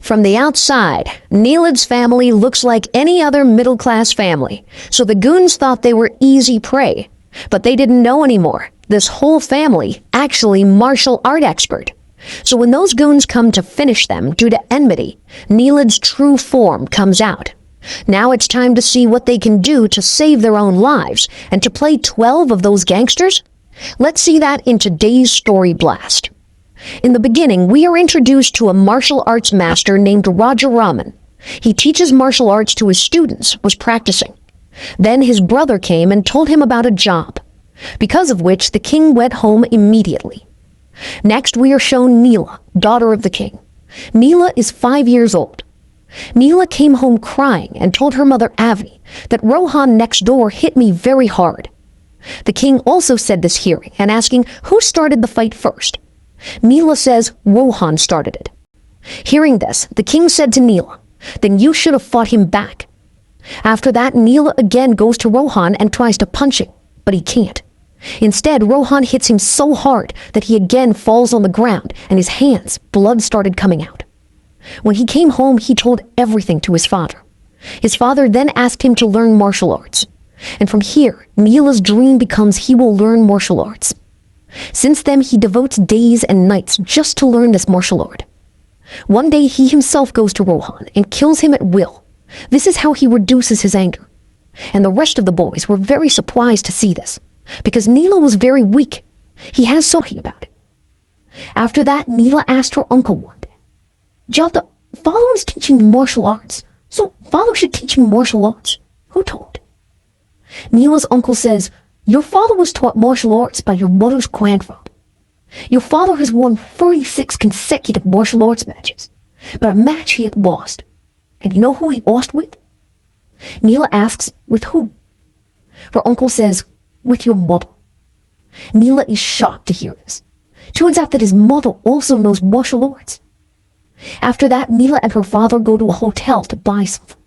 From the outside, Neela's family looks like any other middle-class family, so the goons thought they were easy prey. But they didn't know anymore. This whole family actually martial art expert. So when those goons come to finish them due to enmity, Neela's true form comes out. Now it's time to see what they can do to save their own lives and to play 12 of those gangsters. Let's see that in today's story blast. In the beginning, we are introduced to a martial arts master named Raman. He teaches martial arts to his students, was practicing. Then his brother came and told him about a job, because of which the king went home immediately. Next, we are shown Neela, daughter of the king. Neela is 5 years old. Neela came home crying and told her mother Abni that Rohan next door hit me very hard. The king also said this hearing and asking who started the fight first. Neela says Rohan started it. Hearing this, the king said to Neela, "Then you should have fought him back." After that, Neela again goes to Rohan and tries to punch him, but he can't. Instead, Rohan hits him so hard that he again falls on the ground and his hands, blood started coming out. When he came home, he told everything to his father. His father then asked him to learn martial arts. And from here, Neela's dream becomes he will learn martial arts. Since then, he devotes days and nights just to learn this martial art. One day, he himself goes to Rohan and kills him at will. This is how he reduces his anger. And the rest of the boys were very surprised to see this, because Neela was very weak. He has something about it. After that, Neela asked her uncle one day, "Jata, father is teaching me martial arts, so father should teach me martial arts. Who taught?" Neela's uncle says, "Your father was taught martial arts by your mother's grandfather. Your father has won 36 consecutive martial arts matches, but a match he had lost. And you know who he lost with?" Neela asks, "With who?" Her uncle says, "With your mother." Neela is shocked to hear this. Turns out that his mother also knows martial arts. After that, Neela and her father go to a hotel to buy something.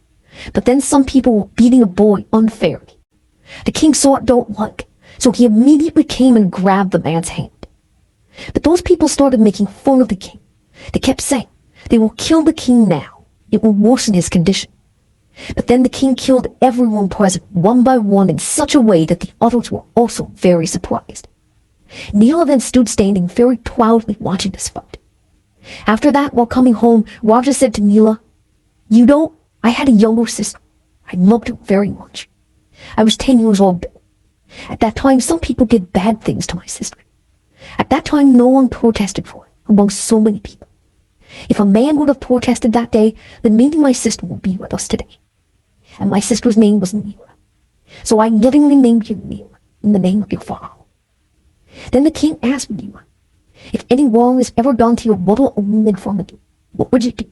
But then some people were beating a boy unfairly. The king saw it don't like, so he immediately came and grabbed the man's hand. But those people started making fun of the king. They kept saying, "They will kill the king now. It will worsen his condition." But then the king killed everyone present one by one in such a way that the others were also very surprised. Neela then stood standing very proudly watching this fight. After that, while coming home, Raja said to Neela, "You know, I had a younger sister. I loved her very much. I was 10 years old. At that time, some people did bad things to my sister. At that time, no one protested for it, among so many people. If a man would have protested that day, then maybe my sister would be with us today. And my sister's name was Neela. So I lovingly named you Neela, in the name of your father." Then the king asked Neela, "If any wrong is ever done to your mother or me in front of you, what would you do?"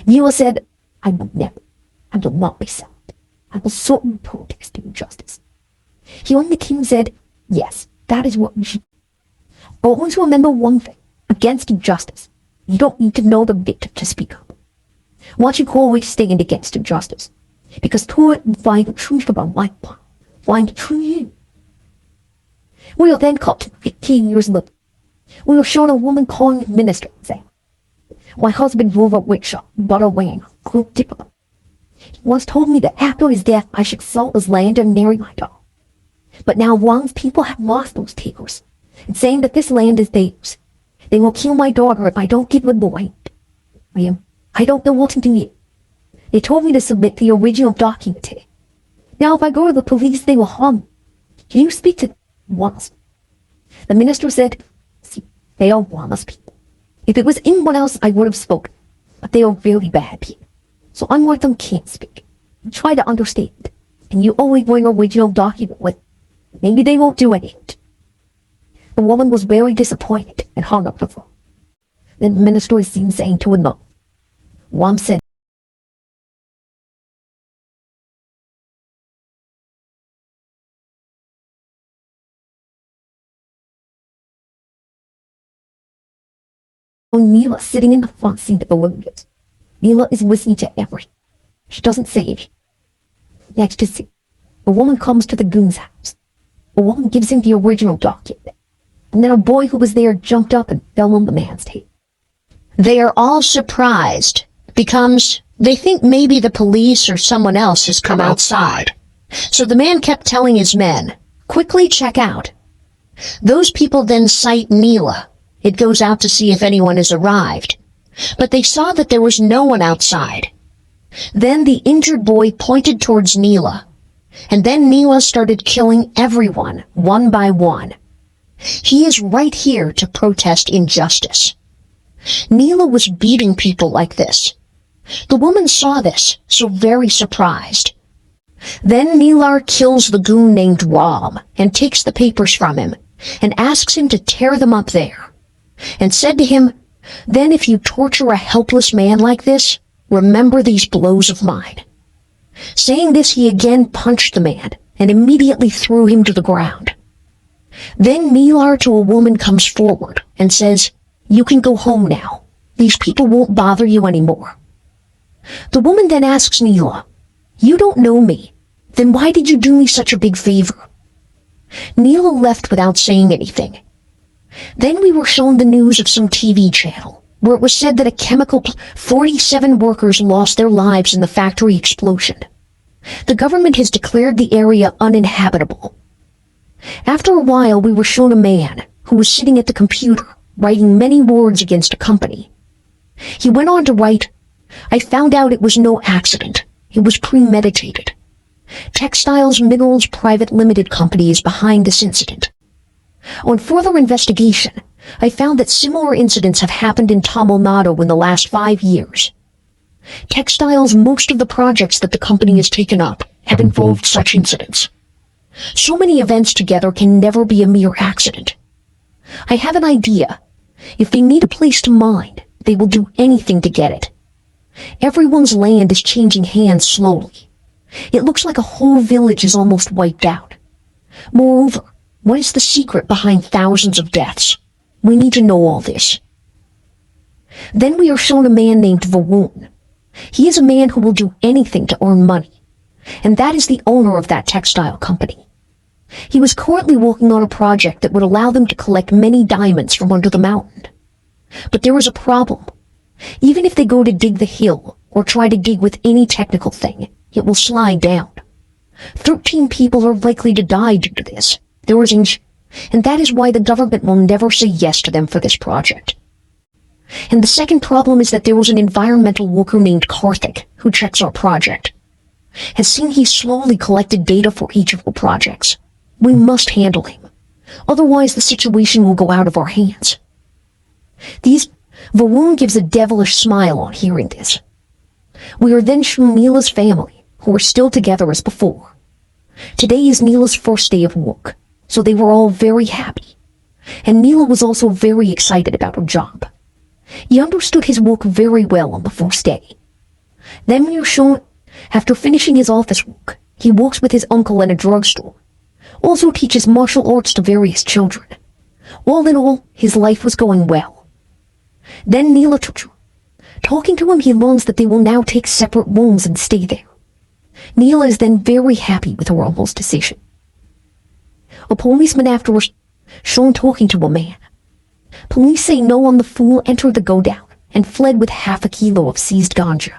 Neela said, "I will never. I will not be silent. I will certainly protest injustice." Hearing the king said, "Yes, that is what you should do. But always remember one thing, against injustice, you don't need to know the victim to speak up. Once you always stand against injustice, because through it you find the truth about life, find the true you." We are then cut to 15 years later. We are shown a woman calling the minister and saying, "My husband drove a rickshaw, but a wang, grew difficult. He once told me that after his death I should sell his land and marry my daughter. But now Wang's people have lost those takers, and saying that this land is theirs. They will kill my daughter if I don't give them the land. I don't know what to do yet. They told me to submit the original document today. Now if I go to the police, they will harm me. Can you speak to them once?" The minister said, "See, they are Wama's people. If it was anyone else, I would have spoken, but they are really bad people. So unlike them can't speak. You try to understand, and you always bring an original document with. Maybe they won't do anything." The woman was very disappointed and hung up the phone. Then the minister was seen saying to another, Wam said, Neela sitting in the front seat of the windows. Neela is listening to everything. She doesn't say anything. Next to see, a woman comes to the goon's house. A woman gives him the original document. And then a boy who was there jumped up and fell on the man's tail. They are all surprised because they think maybe the police or someone else has come outside. So the man kept telling his men, quickly check out. Those people then sight Neela. It goes out to see if anyone has arrived. But they saw that there was no one outside. Then the injured boy pointed towards Neela. And then Neela started killing everyone, one by one. He is right here to protest injustice. Neela was beating people like this. The woman saw this, so very surprised. Then Neela kills the goon named Ram and takes the papers from him and asks him to tear them up there. And said to him, then if you torture a helpless man like this, remember these blows of mine. Saying this, he again punched the man and immediately threw him to the ground. Then Neela to a woman comes forward and says, you can go home now. These people won't bother you anymore. The woman then asks Neela, you don't know me. Then why did you do me such a big favor? Neela left without saying anything. Then we were shown the news of some TV channel, where it was said that 47 workers lost their lives in the factory explosion. The government has declared the area uninhabitable. After a while, we were shown a man who was sitting at the computer, writing many words against a company. He went on to write, I found out it was no accident. It was premeditated. Textiles Minerals Private Limited Company is behind this incident. On further investigation, I found that similar incidents have happened in Tamil Nadu in the last 5 years. Textiles, most of the projects that the company has taken up have involved such incidents. So many events together can never be a mere accident. I have an idea. If they need a place to mine, they will do anything to get it. Everyone's land is changing hands slowly. It looks like a whole village is almost wiped out. Moreover, what is the secret behind thousands of deaths? We need to know all this. Then we are shown a man named Varun. He is a man who will do anything to earn money, and that is the owner of that textile company. He was currently working on a project that would allow them to collect many diamonds from under the mountain. But there is a problem. Even if they go to dig the hill or try to dig with any technical thing, it will slide down. 13 people are likely to die due to this. And that is why the government will never say yes to them for this project. And the second problem is that there was an environmental worker named Karthik who checks our project. Has seen he slowly collected data for each of the projects. We must handle him. Otherwise the situation will go out of our hands. Varun gives a devilish smile on hearing this. We are then shown Neela's family, who are still together as before. Today is Neela's first day of work, so they were all very happy. And Neela was also very excited about her job. He understood his work very well on the first day. Then we are shown, after finishing his office work, he works with his uncle in a drugstore. Also teaches martial arts to various children. All in all, his life was going well. Then Neela talking to him, he learns that they will now take separate rooms and stay there. Neela is then very happy with her uncle's decision. A policeman afterwards shown talking to a man. Police say no one the fool entered the go-down and fled with half a kilo of seized ganja.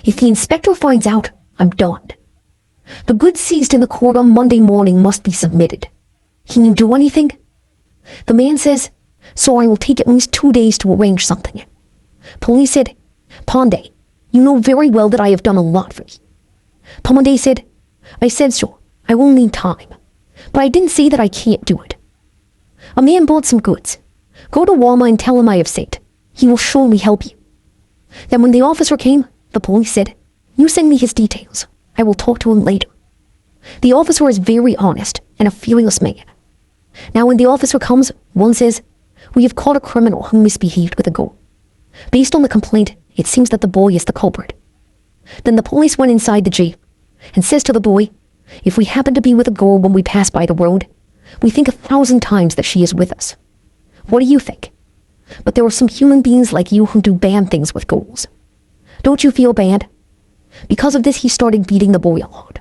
If the inspector finds out, I'm done. The goods seized in the court on Monday morning must be submitted. Can you do anything? The man says, so I will take at least 2 days to arrange something. Police said, Pandey, you know very well that I have done a lot for you. Pandey said, I said so. I will need time. But I didn't say that I can't do it. A man bought some goods. Go to Walmart and tell him I have said. He will surely help you. Then when the officer came, the police said, you send me his details. I will talk to him later. The officer is very honest and a fearless man. Now when the officer comes, one says, we have caught a criminal who misbehaved with a girl. Based on the complaint, it seems that the boy is the culprit. Then the police went inside the jeep and says to the boy, if we happen to be with a girl when we pass by the road, we think 1,000 times that she is with us. What do you think? But there are some human beings like you who do bad things with girls. Don't you feel bad? Because of this, he started beating the boy a lot.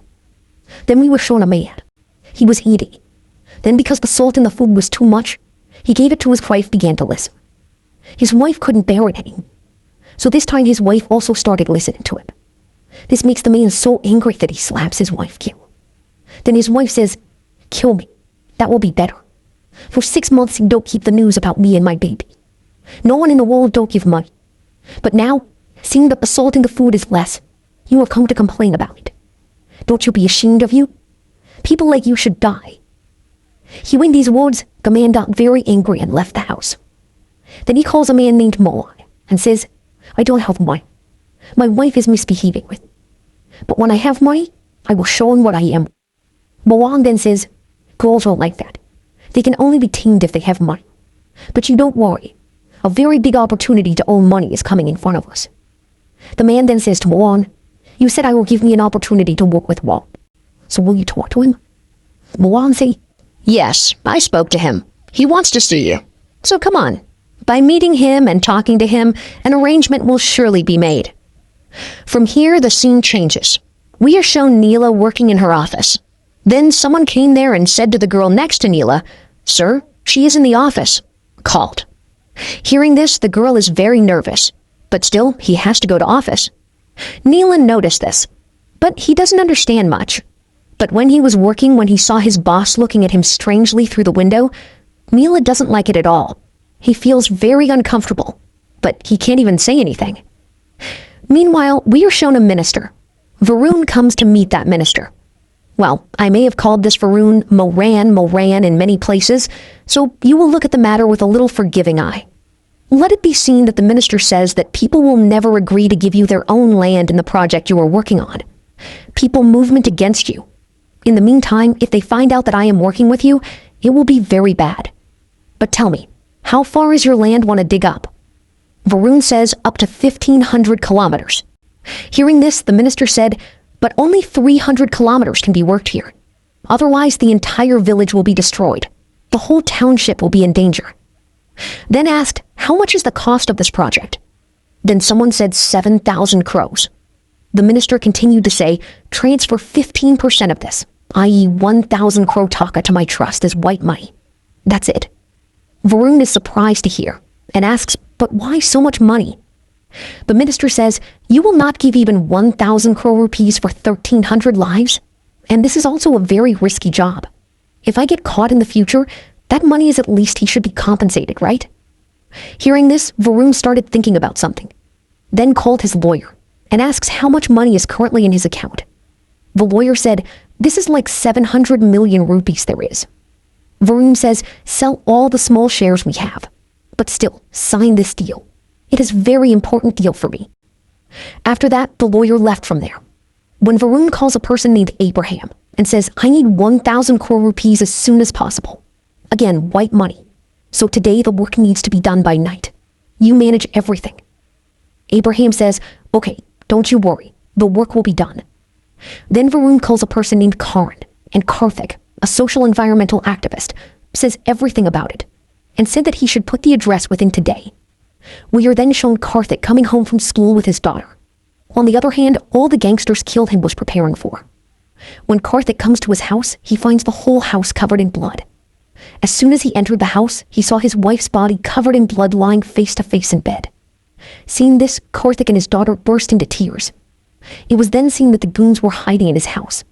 Then we were shown a man. He was eating. Then because the salt in the food was too much, he gave it to his wife, began to listen. His wife couldn't bear it anymore. So this time his wife also started listening to him. This makes the man so angry that he slaps his wife kill. Then his wife says, "Kill me. That will be better. For 6 months you don't keep the news about me and my baby. No one in the world don't give money. But now, seeing that the salt in the food is less, you have come to complain about it. Don't you be ashamed of you? People like you should die." Hearing these words, the man got very angry and left the house. Then he calls a man named Moan and says, "I don't have money. My wife is misbehaving with me. But when I have money, I will show him what I am." Moan then says, "Girls are like that. They can only be tamed if they have money. But you don't worry. A very big opportunity to earn money is coming in front of us." The man then says to Moan, "You said I will give me an opportunity to work with Wall. So will you talk to him?" Moan say, "Yes, I spoke to him. He wants to see you. So come on. By meeting him and talking to him, an arrangement will surely be made." From here, the scene changes. We are shown Neela working in her office. Then someone came there and said to the girl next to Neela, "Sir, she is in the office. Called." Hearing this, the girl is very nervous. But still, he has to go to office. Neela noticed this, but he doesn't understand much. But when he was working, when he saw his boss looking at him strangely through the window, Neela doesn't like it at all. He feels very uncomfortable, but he can't even say anything. Meanwhile, we are shown a minister. Varun comes to meet that minister. Well, I may have called this Varun Moran in many places, so you will look at the matter with a little forgiving eye. Let it be seen that the minister says that people will never agree to give you their own land in the project you are working on. People movement against you. In the meantime, if they find out that I am working with you, it will be very bad. But tell me, how far is your land want to dig up? Varun says up to 1,500 kilometers. Hearing this, the minister said, but only 300 kilometers can be worked here. Otherwise, the entire village will be destroyed. The whole township will be in danger. Then asked, how much is the cost of this project? Then someone said 7,000 crows. The minister continued to say, transfer 15% of this, i.e. 1,000 crow taka to my trust as white money. That's it. Varun is surprised to hear and asks, but why so much money? The minister says, you will not give even 1,000 crore rupees for 1,300 lives? And this is also a very risky job. If I get caught in the future, that money is at least he should be compensated, right? Hearing this, Varun started thinking about something. Then called his lawyer and asks how much money is currently in his account. The lawyer said, this is like 700 million rupees there is. Varun says, sell all the small shares we have. But still, sign this deal. It is a very important deal for me. After that, the lawyer left from there. When Varun calls a person named Abraham and says, I need 1,000 crore rupees as soon as possible. Again, white money. So today the work needs to be done by night. You manage everything. Abraham says, okay, don't you worry. The work will be done. Then Varun calls a person named Karan, and Karthik, a social environmental activist, says everything about it, and said that he should put the address within today. We are then shown Karthik coming home from school with his daughter. On the other hand, all the gangsters killed him was preparing for. When Karthik comes to his house, he finds the whole house covered in blood. As soon as he entered the house, he saw his wife's body covered in blood lying face to face in bed. Seeing this, Karthik and his daughter burst into tears. It was then seen that the goons were hiding in his house.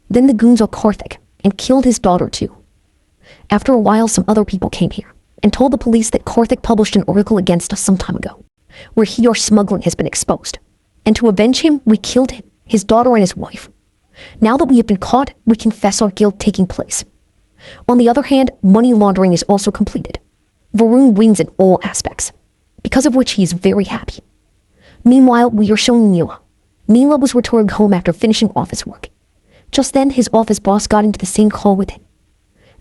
Then the goons saw Karthik and killed his daughter too. After a while, some other people came here and told the police that Karthik published an article against us some time ago, where your smuggling has been exposed. And to avenge him, we killed him, his daughter and his wife. Now that we have been caught, we confess our guilt taking place. On the other hand, money laundering is also completed. Varun wins in all aspects, because of which he is very happy. Meanwhile, we are shown Neela. Neela was returned home after finishing office work. Just then, his office boss got into the same call with him.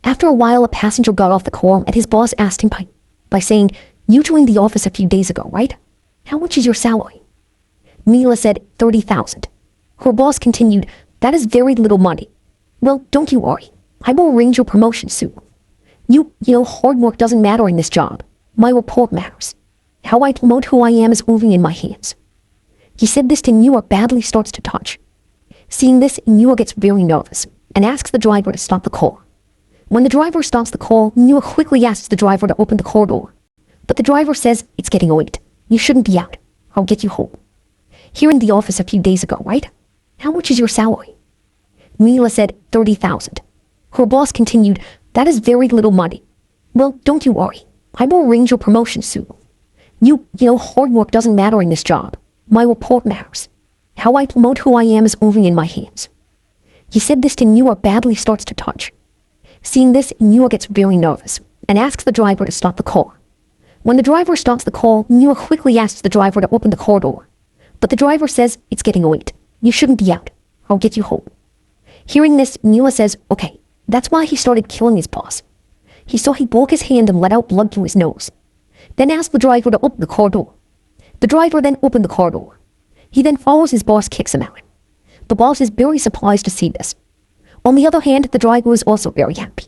After a while, a passenger got off the call and his boss asked him by saying, you joined the office a few days ago, right? How much is your salary? Neela said 30,000. Her boss continued, that is very little money. Well, don't you worry. I will arrange your promotion soon. You know, hard work doesn't matter in this job. My report matters. How I promote who I am is moving in my hands. He said this to Neela badly starts to touch. Seeing this, Neela gets very nervous and asks the driver to stop the car. When the driver stops the call, Neela quickly asks the driver to open the car door. But the driver says it's getting late. You shouldn't be out. I'll get you home. Here in the office a few days ago, right? How much is your salary? Neela said 30,000. Her boss continued, that is very little money. Well, don't you worry. I will arrange your promotion soon. You know, hard work doesn't matter in this job. My report matters. How I promote who I am is only in my hands. He said this to Neela badly starts to touch. Seeing this, Neela gets very nervous and asks the driver to stop the car. When the driver stops the car, Neela quickly asks the driver to open the car door. But the driver says it's getting late. You shouldn't be out. I'll get you home. Hearing this, Neela says, okay, that's why he started killing his boss. He saw he broke his hand and let out blood through his nose. Then asked the driver to open the car door. The driver then opened the car door. He then follows his boss, kicks him out. The boss is very surprised to see this. On the other hand, the driver is also very happy.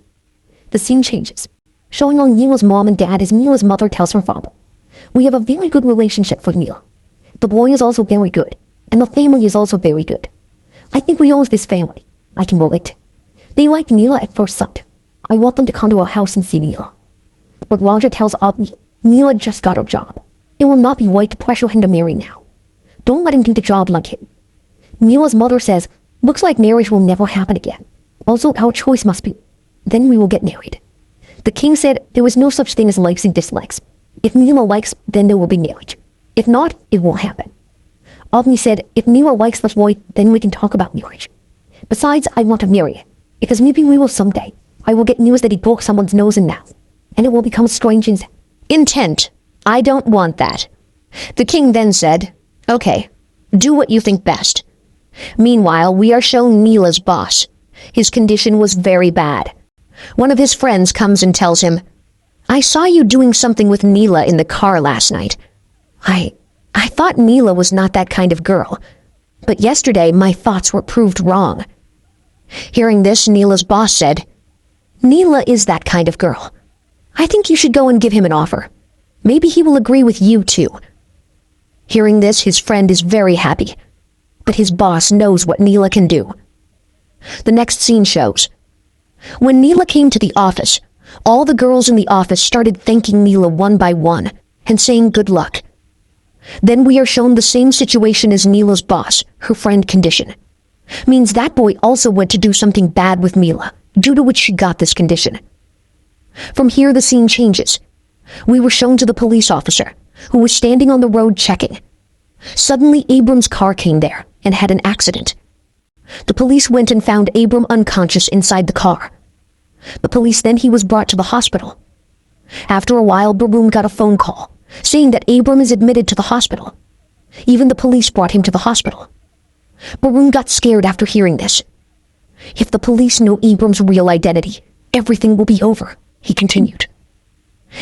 The scene changes, showing on Neela's mom and dad as Neela's mother tells her father, we have a very good relationship with Neela. The boy is also very good, and the family is also very good. I think we own this family. I can relate. They like Neela at first sight. I want them to come to our house and see Neela. But Raja tells Abni, Neela just got a job. It will not be right to pressure him to marry now. Don't let him do the job like him. Neela's mother says, looks like marriage will never happen again. Also, our choice must be, then we will get married. The king said there was no such thing as likes and dislikes. If Neela likes, then there will be marriage. If not, it won't happen. Abni said, if Neela likes the boy, then we can talk about marriage. Besides, I want to marry him, because maybe we will someday. I will get news that he broke someone's nose and mouth, and it will become strange and intent. I don't want that. The king then said, okay, do what you think best. Meanwhile, we are shown Neela's boss. His condition was very bad. One of his friends comes and tells him, I saw you doing something with Neela in the car last night. I thought Neela was not that kind of girl, but yesterday my thoughts were proved wrong. Hearing this, Neela's boss said, Neela is that kind of girl. I think you should go and give him an offer. Maybe he will agree with you too. Hearing this, his friend is very happy, but his boss knows what Neela can do. The next scene shows, when Neela came to the office, all the girls in the office started thanking Neela one by one and saying good luck. Then we are shown the same situation as Neela's boss, her friend condition. Means that boy also went to do something bad with Neela, due to which she got this condition. From here the scene changes. We were shown to the police officer, who was standing on the road checking. Suddenly Abram's car came there and had an accident. The police went and found Abram unconscious inside the car. The police then he was brought to the hospital. After a while, Barun got a phone call, saying that Abram is admitted to the hospital. Even the police brought him to the hospital. Barun got scared after hearing this. If the police know Abram's real identity, everything will be over, he continued.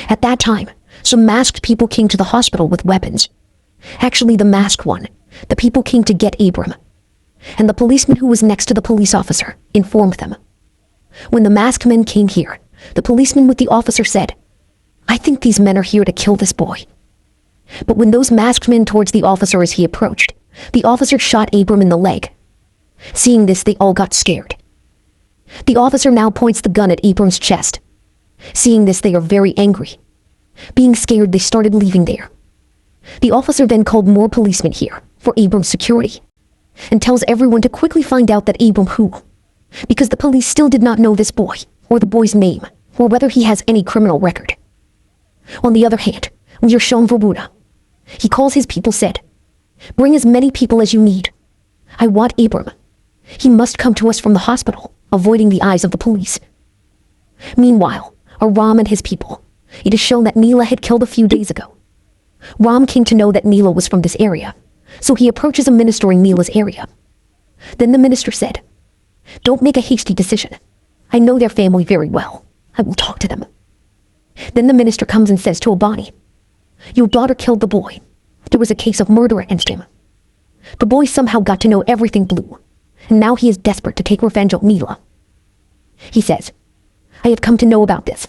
At that time, some masked people came to the hospital with weapons. Actually, the masked one, the people came to get Abram. And the policeman who was next to the police officer informed them. When the masked men came here, the policeman with the officer said, I think these men are here to kill this boy. But when those masked men towards the officer as he approached, the officer shot Abram in the leg. Seeing this, they all got scared. The officer now points the gun at Abram's chest. Seeing this, they are very angry. Being scared, they started leaving there. The officer then called more policemen here for Abram's security and tells everyone to quickly find out that Abram who, because the police still did not know this boy or the boy's name or whether he has any criminal record. On the other hand, we are shown Varuna. He calls his people, said, bring as many people as you need. I want Abram. He must come to us from the hospital, avoiding the eyes of the police. Meanwhile, Ram and his people, it is shown that Nila had killed a few days ago. Ram came to know that Nila was from this area, so he approaches a minister in Nila's area. Then the minister said, don't make a hasty decision. I know their family very well. I will talk to them. Then the minister comes and says to Abni, your daughter killed the boy. There was a case of murder against him. The boy somehow got to know everything blue, and now he is desperate to take revenge on Nila. He says, I have come to know about this,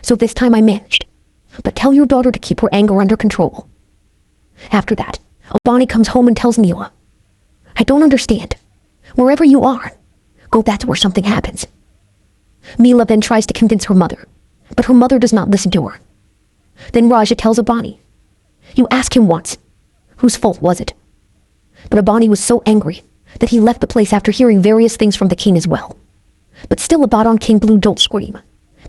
so this time I managed. But tell your daughter to keep her anger under control. After that, Abni comes home and tells Nila, I don't understand. Wherever you are, go back to where something happens. Nila then tries to convince her mother, but her mother does not listen to her. Then Raja tells Abani, "You ask him once, whose fault was it?" But Abani was so angry that he left the place after hearing various things from the king as well. But still Abaddon King Blue don't scream,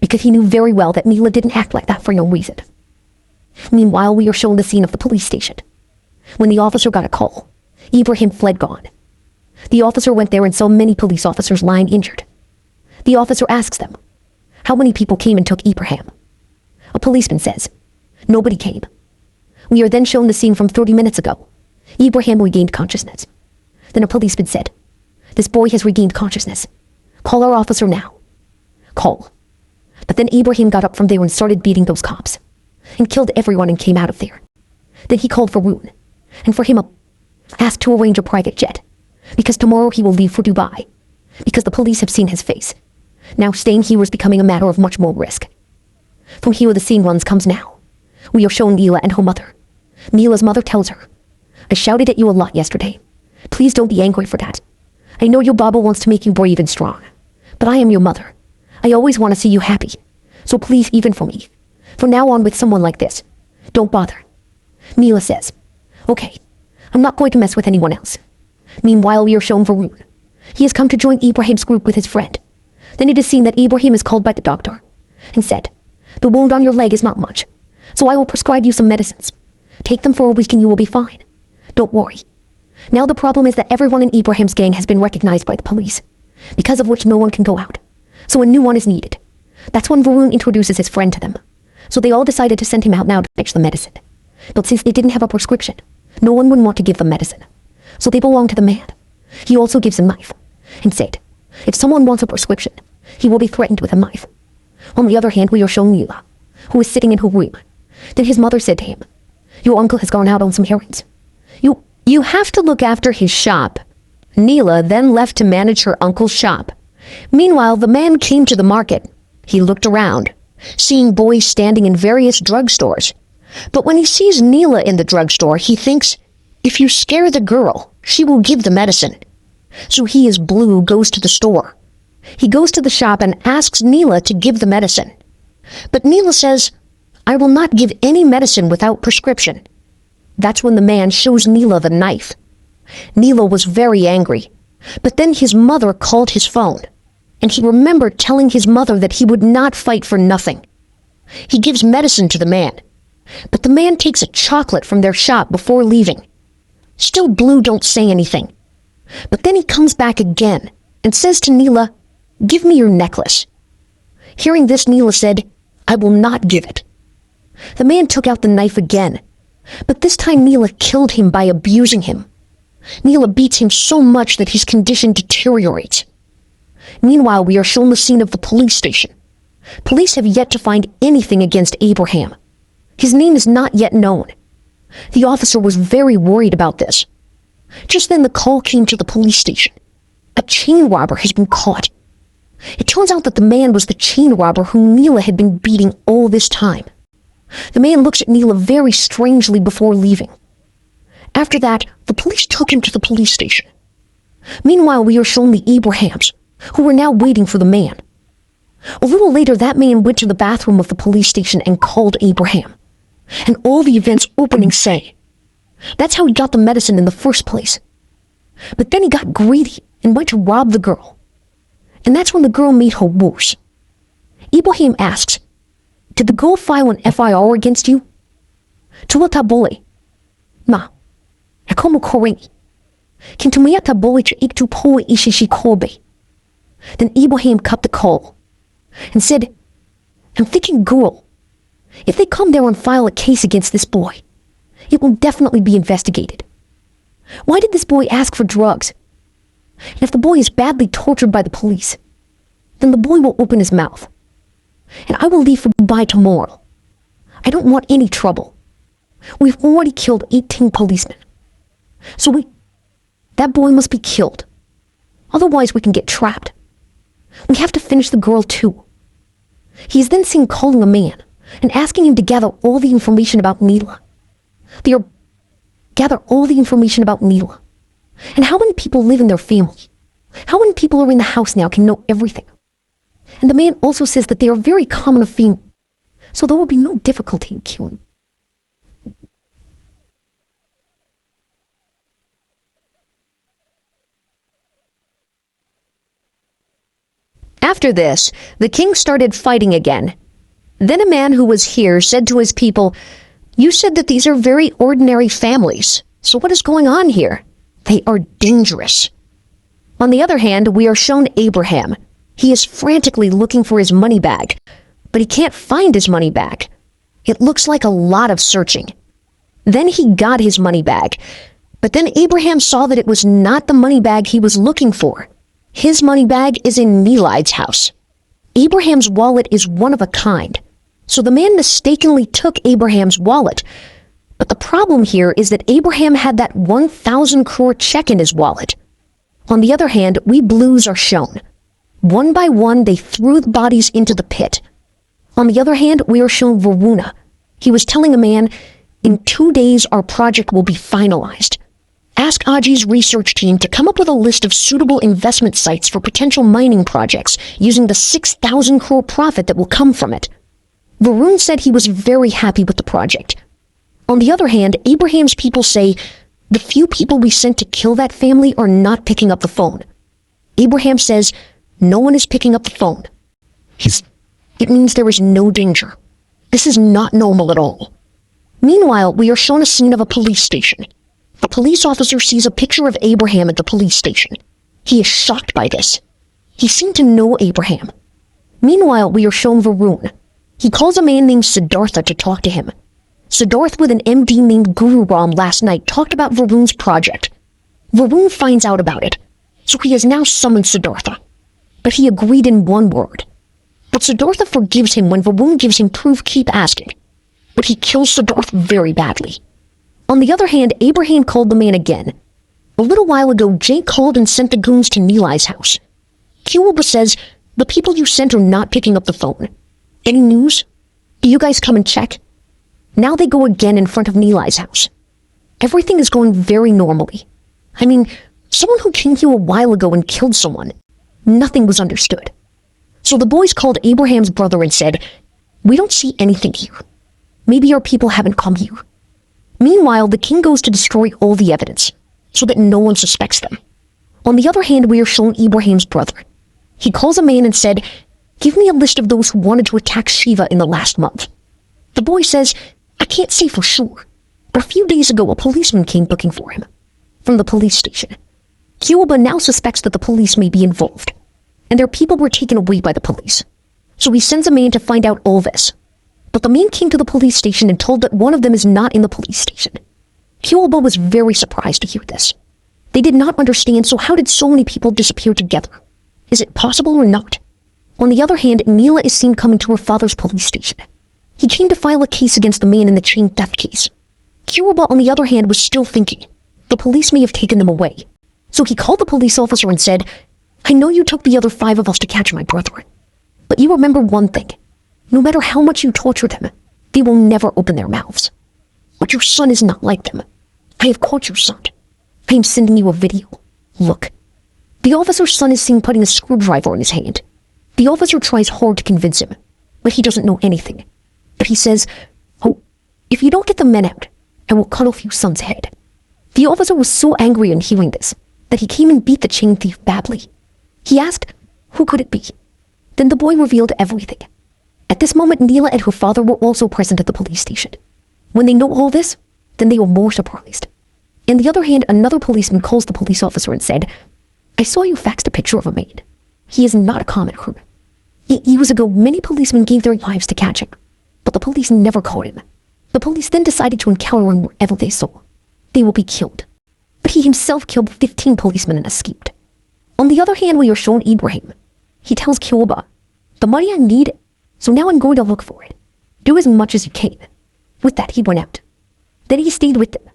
because he knew very well that Neela didn't act like that for no reason. Meanwhile, we are shown the scene of the police station. When the officer got a call, Ibrahim fled gone. The officer went there and saw many police officers lying injured. The officer asks them, "How many people came and took Ibrahim?" A policeman says, "Nobody came." We are then shown the scene from 30 minutes ago. Ibrahim regained consciousness. Then a policeman said, "This boy has regained consciousness. Call our officer now." Call. But then Ibrahim got up from there and started beating those cops, and killed everyone and came out of there. Then he called Varun, and for him asked to arrange a private jet, because tomorrow he will leave for Dubai, because the police have seen his face. Now staying here is becoming a matter of much more risk. From here the scene runs comes now. We are shown Neela and her mother. Neela's mother tells her, "I shouted at you a lot yesterday. Please don't be angry for that. I know your Baba wants to make you brave and strong, but I am your mother. I always want to see you happy. So please, even for me, from now on with someone like this, don't bother." Neela says, "Okay, I'm not going to mess with anyone else." Meanwhile, we are shown Varun. He has come to join Ibrahim's group with his friend. Then it is seen that Ibrahim is called by the doctor and said, "The wound on your leg is not much, so I will prescribe you some medicines. Take them for a week and you will be fine. Don't worry." Now the problem is that everyone in Ibrahim's gang has been recognized by the police, because of which no one can go out. So a new one is needed. That's when Varun introduces his friend to them. So they all decided to send him out now to fetch the medicine. But since they didn't have a prescription, no one would want to give them medicine. So they belong to the man. He also gives a knife, and said, if someone wants a prescription, he will be threatened with a knife. On the other hand, we are shown Nila, who is sitting in her room. Then his mother said to him, "Your uncle has gone out on some errands. You have to look after his shop." Neela then left to manage her uncle's shop. Meanwhile, the man came to the market. He looked around, seeing boys standing in various drugstores. But when he sees Neela in the drugstore, he thinks, if you scare the girl, she will give the medicine. So he, as Blue, goes to the store. He goes to the shop and asks Neela to give the medicine. But Neela says, "I will not give any medicine without prescription." That's when the man shows Neela the knife. Neela was very angry, but then his mother called his phone, and he remembered telling his mother that he would not fight for nothing. He gives medicine to the man, but the man takes a chocolate from their shop before leaving. Still Blue don't say anything. But then he comes back again and says to Neela, "Give me your necklace." Hearing this, Neela said, "I will not give it." The man took out the knife again, but this time Neela killed him by abusing him. Neela beats him so much that his condition deteriorates. Meanwhile, we are shown the scene of the police station. Police have yet to find anything against Abraham. His name is not yet known. The officer was very worried about this. Just then the call came to the police station. A chain robber has been caught. It turns out that the man was the chain robber whom Neela had been beating all this time. The man looks at Neela very strangely before leaving. After that, the police took him to the police station. Meanwhile, we are shown the Abrahams, who were now waiting for the man. A little later, that man went to the bathroom of the police station and called Abraham. And all the events opening say, that's how he got the medicine in the first place. But then he got greedy and went to rob the girl. And that's when the girl made her worse. Ibrahim asks, "Did the girl file an FIR against you?" "Tuwa tabole." "Ma, ako mo koreng. Kintumia tabole to iktu po ishishi kobe." Then Ibrahim cut the call and said, "I'm thinking, girl, if they come there and file a case against this boy, it will definitely be investigated. Why did this boy ask for drugs? And if the boy is badly tortured by the police, then the boy will open his mouth. And I will leave for Dubai tomorrow. I don't want any trouble. We've already killed 18 policemen. So that boy must be killed. Otherwise we can get trapped. We have to finish the girl too." He is then seen calling a man and asking him to gather all the information about Neela. Gather all the information about Neela. And how many people live in their family? How many people are in the house now can know everything? And the man also says that they are very common of female. so there will be no difficulty in killing. After this, the king started fighting again. Then a man who was here said to his people, "You said that these are very ordinary families, so what is going on here? They are dangerous." On the other hand, we are shown Abraham. He is frantically looking for his money bag, but he can't find his money bag. It looks like a lot of searching. Then he got his money bag, but then Abraham saw that it was not the money bag he was looking for. His money bag is in Nela's house. Abraham's wallet is one of a kind, so the man mistakenly took Abraham's wallet. But the problem here is that Abraham had that 1,000 crore check in his wallet. On the other hand, we blues are shown. One by one, they threw the bodies into the pit. On the other hand, we are shown Varuna. He was telling a man, "In 2 days, our project will be finalized. Ask Aji's research team to come up with a list of suitable investment sites for potential mining projects using the 6,000 crore profit that will come from it." Varun said he was very happy with the project. On the other hand, Abraham's people say, "The few people we sent to kill that family are not picking up the phone." Abraham says, "No one is picking up the phone. It means there is no danger. This is not normal at all." Meanwhile, we are shown a scene of a police station. A police officer sees a picture of Abraham at the police station. He is shocked by this. He seemed to know Abraham. Meanwhile, we are shown Varun. He calls a man named Siddhartha to talk to him. Siddhartha with an MD named Guru Ram last night talked about Varun's project. Varun finds out about it, so he has now summoned Siddhartha. But he agreed in one word. But Siddhartha forgives him when Varun gives him proof keep asking. But he kills Siddhartha very badly. On the other hand, Abraham called the man again. A little while ago, Jay called and sent the goons to Nela's house. Kiwaba says, "The people you sent are not picking up the phone. Any news? Do you guys come and check?" Now they go again in front of Nela's house. Everything is going very normally. I mean, someone who came here a while ago and killed someone. Nothing was understood. So the boys called Abraham's brother and said, "We don't see anything here. Maybe our people haven't come here." Meanwhile, the king goes to destroy all the evidence, so that no one suspects them. On the other hand, we are shown Abraham's brother. He calls a man and said, "Give me a list of those who wanted to attack Shiva in the last month." The boy says, "I can't say for sure, but a few days ago a policeman came looking for him from the police station." Kiwaba now suspects that the police may be involved, and their people were taken away by the police. So he sends a man to find out all this. But the man came to the police station and told that one of them is not in the police station. Kiwaba was very surprised to hear this. They did not understand, so how did so many people disappear together? Is it possible or not? On the other hand, Neela is seen coming to her father's police station. He came to file a case against the man in the chain theft case. Kiwaba, on the other hand, was still thinking, the police may have taken them away. So he called the police officer and said, "I know you took the other 5 of us to catch my brother. But you remember one thing. No matter how much you torture them, they will never open their mouths. But your son is not like them. I have caught your son. I am sending you a video. Look." The officer's son is seen putting a screwdriver in his hand. The officer tries hard to convince him, but he doesn't know anything. But he says, "Oh, if you don't get the men out, I will cut off your son's head." The officer was so angry on hearing this that he came and beat the chain thief badly. He asked, who could it be? Then the boy revealed everything. At this moment, Neela and her father were also present at the police station. When they know all this, then they were more surprised. On the other hand, another policeman calls the police officer and said, "I saw you faxed a picture of a man. He is not a common criminal. Years ago, many policemen gave their lives to catch him, but the police never caught him. The police then decided to encounter him wherever they saw. They will be killed." But he himself killed 15 policemen and escaped. On the other hand, we are shown Ibrahim. He tells Kiwaba, "The money I need, so now I'm going to look for it. Do as much as you can." With that, he went out. Then he stayed with them.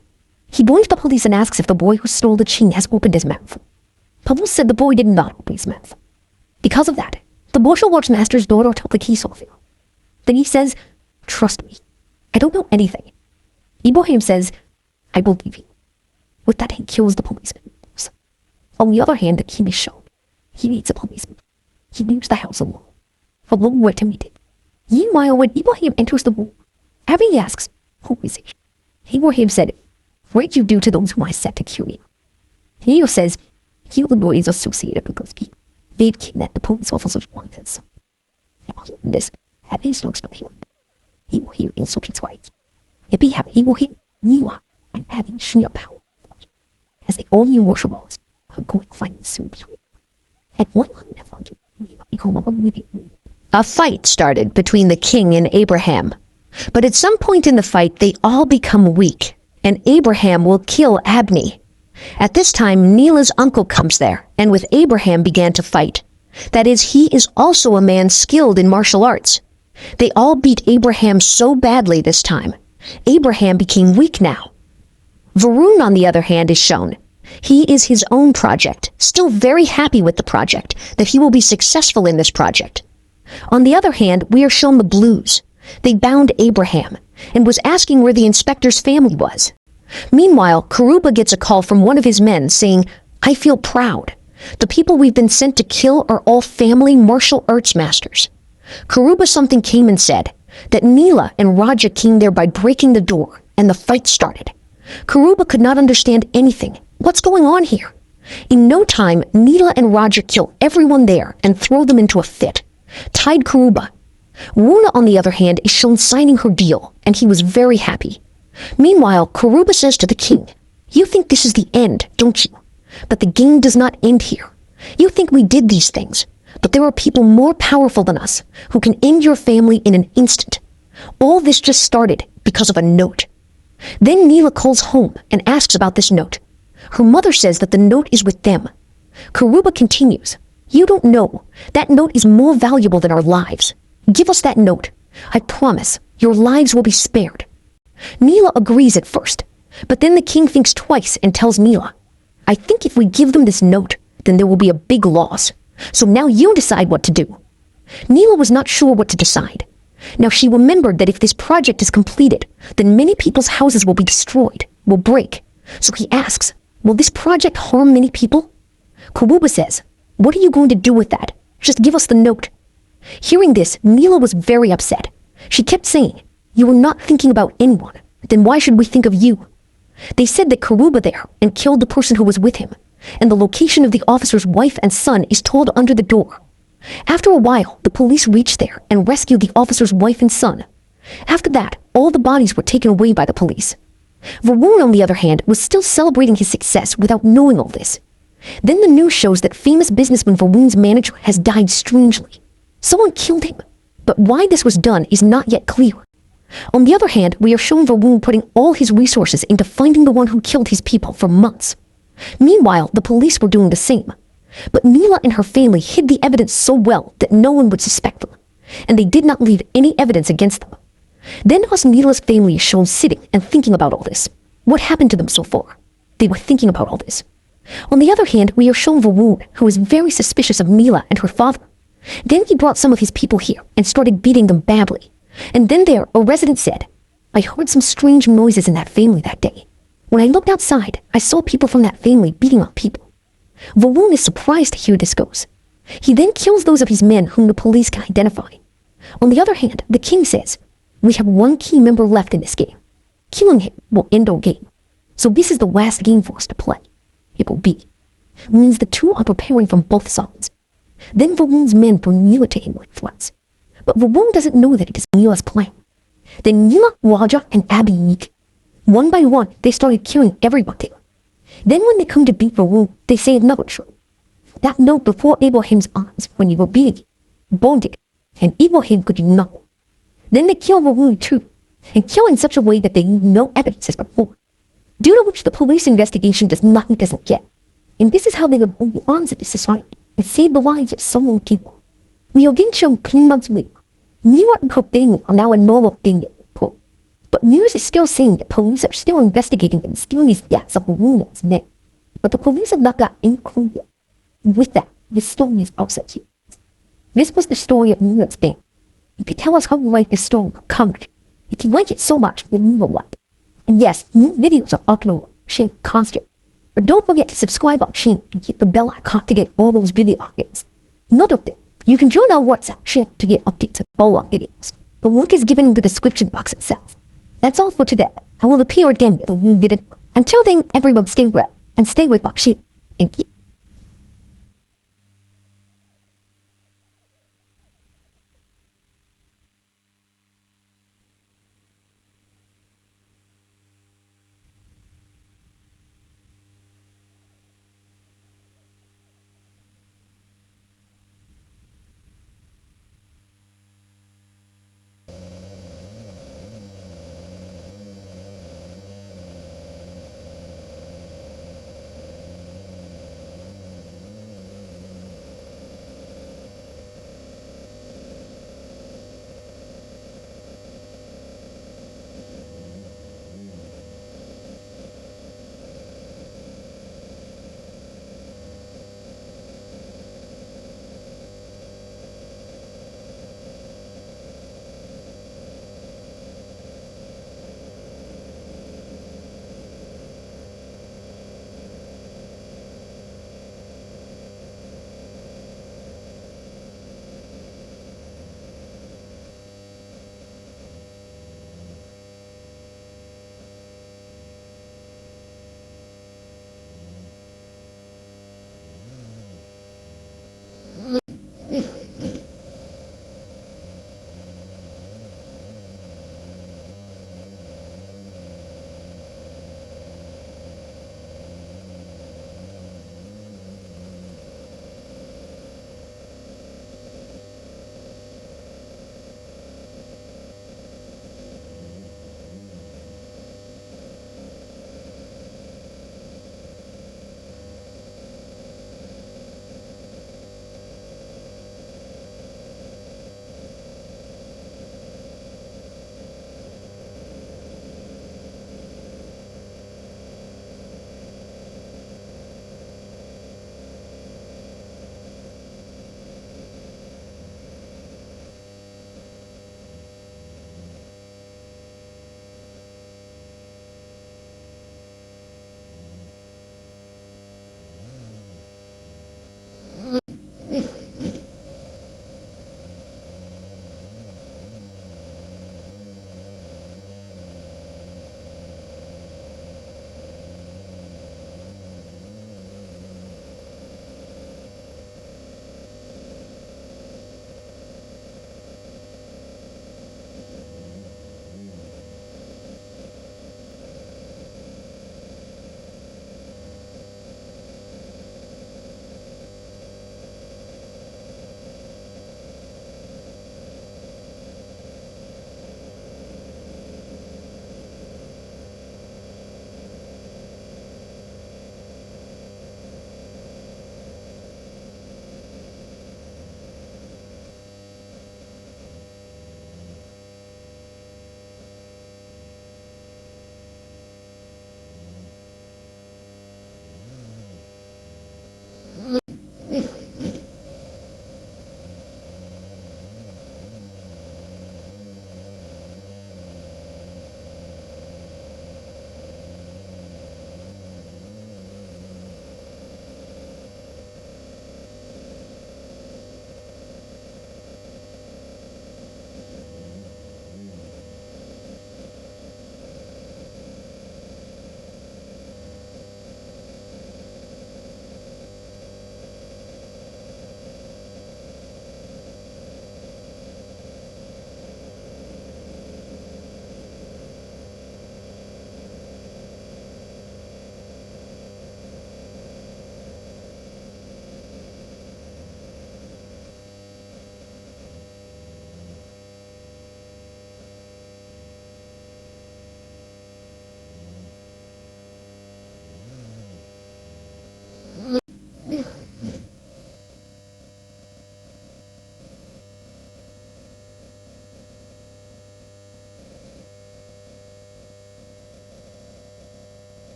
He joins the police and asks if the boy who stole the chain has opened his mouth. Pavel said the boy did not open his mouth. Because of that, the martial arts master's daughter took the keys off him. Then he says, "Trust me, I don't know anything." Ibrahim says, "I believe you." With that, he kills the policeman. On the other hand, the king is shown. He needs a policeman. He leaves the house alone with him. Meanwhile, when Ibrahim enters the room, Abni asks, "Who is he?" Ibrahim said, "What did you do to those whom I set to kill you?" He says, "You the boys associated with those people. They've kidnapped the police officers once." This Abni looks for him. He will hear insulting twice. He will hear Nila and having sheer power. As the only worshippers are going to find the soup. At one point, a fight started between the king and Abraham. But at some point in the fight, they all become weak, and Abraham will kill Abni. At this time, Neela's uncle comes there, and with Abraham began to fight. That is, he is also a man skilled in martial arts. They all beat Abraham so badly this time. Abraham became weak now. Varun, on the other hand, is shown. He is his own project, still very happy with the project, that he will be successful in this project. On the other hand, we are shown the Blues. They bound Abraham, and was asking where the inspector's family was. Meanwhile, Karuba gets a call from one of his men saying, "I feel proud. The people we've been sent to kill are all family martial arts masters." Karuba something came and said that Nila and Raja came there by breaking the door, and the fight started. Karuba could not understand anything. What's going on here? In no time, Nila and Raja kill everyone there and throw them into a fit. Tied Karuba. Varuna, on the other hand, is shown signing her deal, and he was very happy. Meanwhile, Karuba says to the king, "You think this is the end, don't you? But the game does not end here. You think we did these things, but there are people more powerful than us who can end your family in an instant. All this just started because of a note." Then Nila calls home and asks about this note. Her mother says that the note is with them. Karuba continues, "You don't know. That note is more valuable than our lives. Give us that note. I promise your lives will be spared." Nila agrees at first, but then the king thinks twice and tells Nila, "I think if we give them this note, then there will be a big loss. So now you decide what to do." Nila was not sure what to decide. Now she remembered that if this project is completed, then many people's houses will be destroyed, will break. So he asks, "Will this project harm many people?" Karuba says, "What are you going to do with that? Just give us the note." Hearing this, Nila was very upset. She kept saying, "You are not thinking about anyone. Then why should we think of you?" They said that Karuba there and killed the person who was with him, and the location of the officer's wife and son is told under the door. After a while, the police reached there and rescued the officer's wife and son. After that, all the bodies were taken away by the police. Varun, on the other hand, was still celebrating his success without knowing all this. Then the news shows that famous businessman Varun's manager has died strangely. Someone killed him, but why this was done is not yet clear. On the other hand, we are shown Varun putting all his resources into finding the one who killed his people for months. Meanwhile, the police were doing the same. But Nila and her family hid the evidence so well that no one would suspect them, and they did not leave any evidence against them. Then us Nila's family is shown sitting and thinking about all this. What happened to them so far? They were thinking about all this. On the other hand, we are shown Varun, who is very suspicious of Nila and her father. Then he brought some of his people here and started beating them badly. And then there, a resident said, "I heard some strange noises in that family that day. When I looked outside, I saw people from that family beating on people." Varun is surprised to hear this goes. He then kills those of his men whom the police can identify. On the other hand, the king says, "We have one key member left in this game. Killing him will end our game. So this is the last game for us to play. It will be. It means the two are preparing from both sides." Then Varun's men bring Nila to him with threats. But Varun doesn't know that it is Nila's plan. Then Nila, Raja, and Abni, one by one, they started killing everyone there. Then when they come to beat Varun, they say another truth. That note before Abraham's arms when you were beating, burned it, and Abraham could do nothing. Then they kill Varun too, and kill in such a way that they leave no evidence as before, due to which the police investigation doesn't get. And this is how they would hold the arms of the society and save the lives of so many people. We are again shown 3 months later. Nila and her family are now a normal thing. But news is still saying that police are still investigating the mysterious deaths of Varun and his men. But the police have not got any clue yet. And with that, this story is also here. This was the story of Nila's family. You can tell us how you like this story, comment. If you like it so much, then leave a like. And yes, new videos are uploaded, shared constantly. But don't forget to subscribe our channel and hit the bell icon to get all those video updates. Another thing, You can join our WhatsApp chat to get updates of all our videos. The link is given in the description box itself. That's all for today. I will appear again with a new video. Until then, everyone stay well and stay with Bakshi. Thank you.